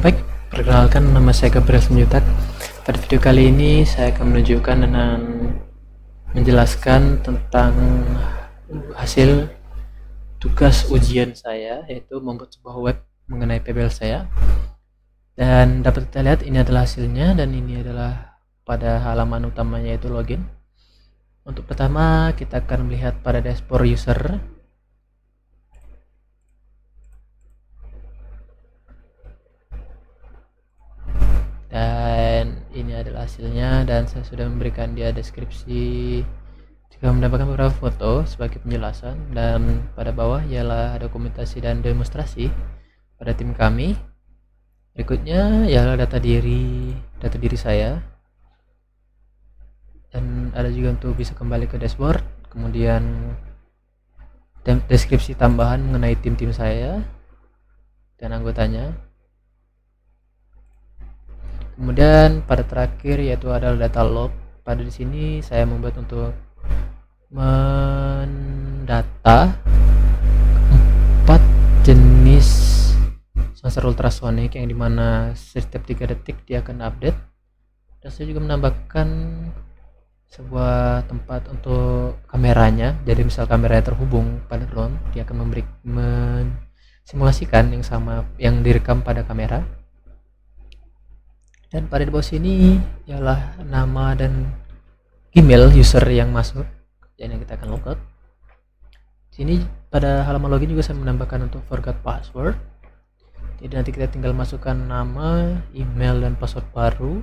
Baik, perkenalkan nama saya Gabriel Simanjuntak. Pada video kali ini saya akan menunjukkan dan menjelaskan tentang hasil tugas ujian saya, yaitu membuat sebuah web mengenai PBL saya. Dan dapat kita lihat ini adalah hasilnya, dan ini adalah pada halaman utamanya, yaitu login. Untuk pertama kita akan melihat pada dashboard user. Dan ini adalah hasilnya, dan saya sudah memberikan dia deskripsi jika mendapatkan beberapa foto sebagai penjelasan, dan pada bawah ialah dokumentasi dan demonstrasi pada tim kami. Berikutnya ialah data diri saya, dan ada juga untuk bisa kembali ke dashboard, kemudian deskripsi tambahan mengenai tim saya dan anggotanya. Kemudian pada terakhir yaitu adalah data log. Pada di sini saya membuat untuk mendata 4 jenis sensor ultrasonic yang dimana setiap 3 detik dia akan update. Dan saya juga menambahkan sebuah tempat untuk kameranya. Jadi misal kameranya terhubung pada drone, dia akan mensimulasikan yang sama yang direkam pada kamera. Dan pada di bawah sini ialah nama dan email user yang masuk, dan yang kita akan logout. Sini pada halaman login juga saya menambahkan untuk forgot password. Jadi nanti kita tinggal masukkan nama, email, dan password baru.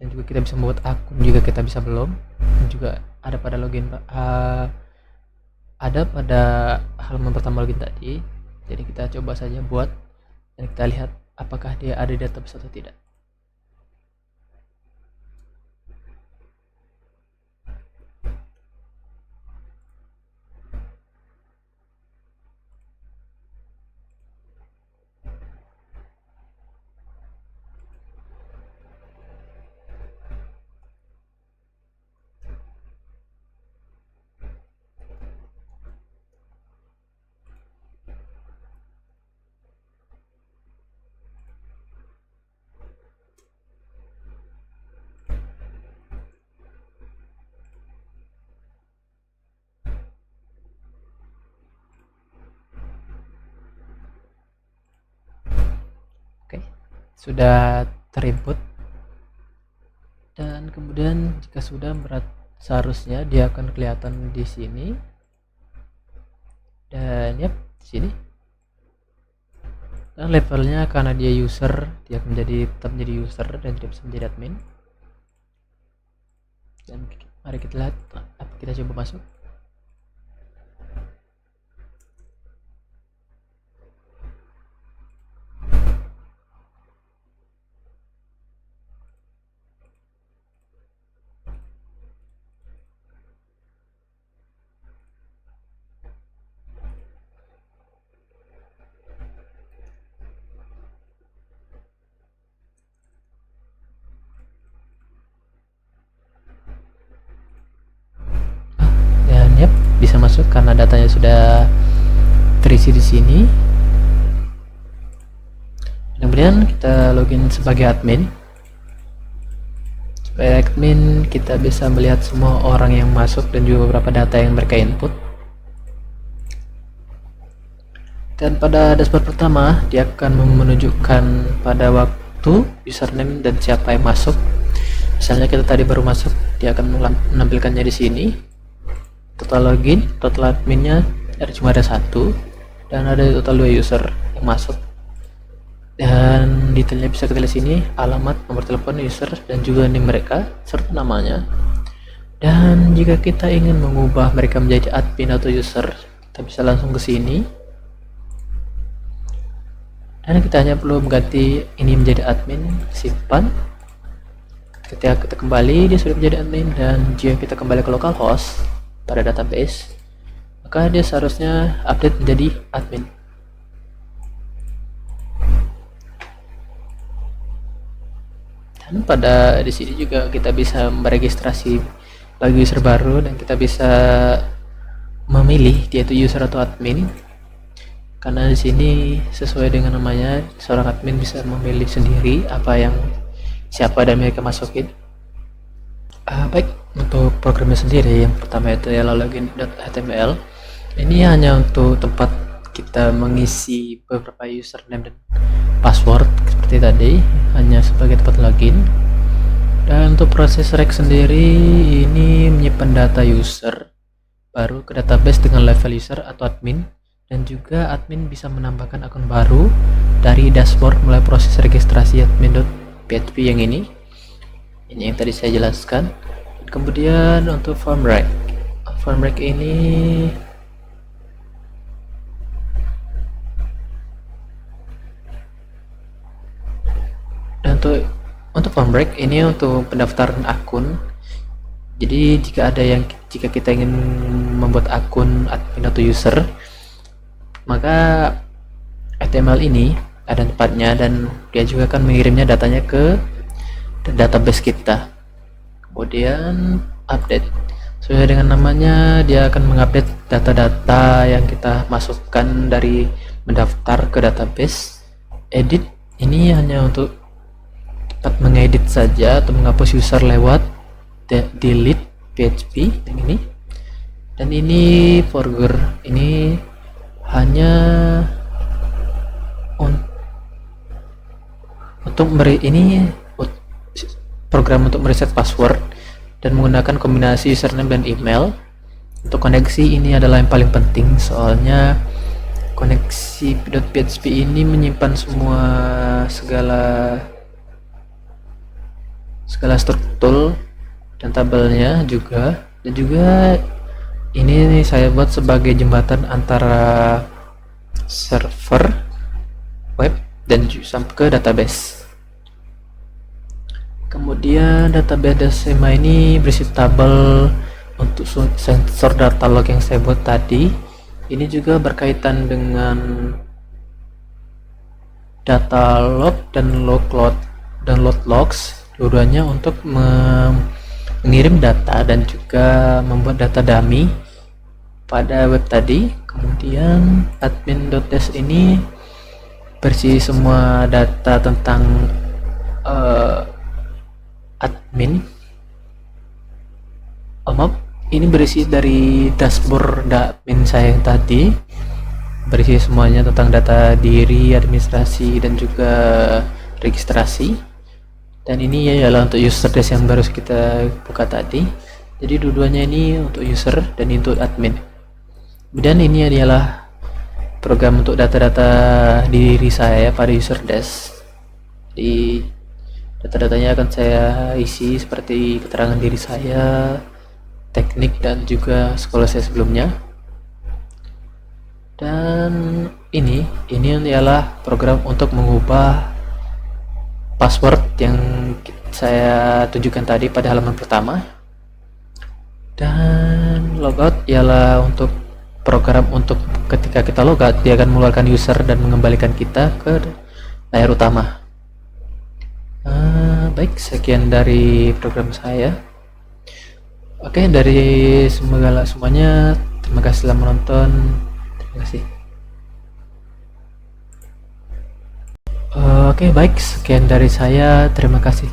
Dan juga kita bisa membuat akun juga, kita bisa belum. Dan juga ada pada login, ada pada halaman pertama login tadi. Jadi kita coba saja buat, dan kita lihat apakah dia ada di database atau tidak. Oke, sudah terinput. Dan kemudian jika sudah seharusnya dia akan kelihatan di sini. Dan di sini. Dan levelnya karena dia user, dia akan tetap menjadi user dan tidak bisa menjadi admin. Dan mari kita lihat, kita coba masuk. Bisa masuk karena datanya sudah terisi di sini. Kemudian kita login sebagai admin. Sebagai admin kita bisa melihat semua orang yang masuk dan juga beberapa data yang mereka input. Dan pada dashboard pertama dia akan menunjukkan pada waktu, username, dan siapa yang masuk. Misalnya kita tadi baru masuk, dia akan menampilkannya di sini. Total login, total adminnya cuma ada 1, dan ada total 2 user yang masuk. Dan detailnya bisa kita lihat sini, alamat, nomor telepon user, dan juga name mereka serta namanya. Dan jika kita ingin mengubah mereka menjadi admin atau user, kita bisa langsung ke sini. Dan kita hanya perlu mengganti ini menjadi admin, simpan. Ketika kita kembali, dia sudah menjadi admin. Dan jika kita kembali ke localhost pada database, maka dia seharusnya update menjadi admin. Dan pada di sini juga kita bisa meregistrasi bagi user baru, dan kita bisa memilih dia itu user atau admin. karena di sini sesuai dengan namanya, seorang admin bisa memilih sendiri siapa dan mereka masukin. Baik, untuk programnya sendiri yang pertama itu ya login.html. Ini hanya untuk tempat kita mengisi beberapa username dan password seperti tadi, hanya sebagai tempat login. Dan untuk proses reg sendiri, ini menyimpan data user baru ke database dengan level user atau admin, dan juga admin bisa menambahkan akun baru dari dashboard mulai proses registrasi admin.php yang ini yang tadi saya jelaskan. Kemudian untuk form reg ini dan untuk form reg ini untuk pendaftaran akun. Jadi jika kita ingin membuat akun admin atau user, maka HTML ini ada tempatnya dan dia juga akan mengirimnya datanya ke database kita. Kemudian update, sesuai dengan namanya, dia akan mengupdate data-data yang kita masukkan dari mendaftar ke database. Edit ini hanya untuk tempat mengedit saja atau menghapus user lewat delete PHP yang ini. Dan ini forger, ini hanya untuk program untuk mereset password dan menggunakan kombinasi username dan email. Untuk koneksi ini adalah yang paling penting, soalnya koneksi .php ini menyimpan segala struktur dan tabelnya juga, dan juga ini saya buat sebagai jembatan antara server web dan sampai ke database. Kemudian database SMA ini berisi tabel untuk sensor data log yang saya buat tadi. Ini juga berkaitan dengan data log dan load logs, dua-duanya untuk mengirim data dan juga membuat data dummy pada web tadi. Kemudian admin.dash ini berisi semua data tentang admin. Ini berisi dari dashboard admin saya yang tadi, berisi semuanya tentang data diri, administrasi, dan juga registrasi. Dan ini adalah untuk user desk yang baru kita buka tadi. Jadi dua-duanya ini untuk user dan untuk admin. Kemudian ini adalah program untuk data-data diri saya pada user desk. Di data-datanya akan saya isi seperti keterangan diri saya, teknik, dan juga sekolah saya sebelumnya. Dan ini adalah program untuk mengubah password yang saya tunjukkan tadi pada halaman pertama. Dan logout ialah untuk program untuk ketika kita logout, dia akan mengeluarkan user dan mengembalikan kita ke layar utama. Baik, sekian dari program saya. Oke, dari semuanya, terima kasih telah menonton. Terima kasih. Oke, baik, sekian dari saya. Terima kasih.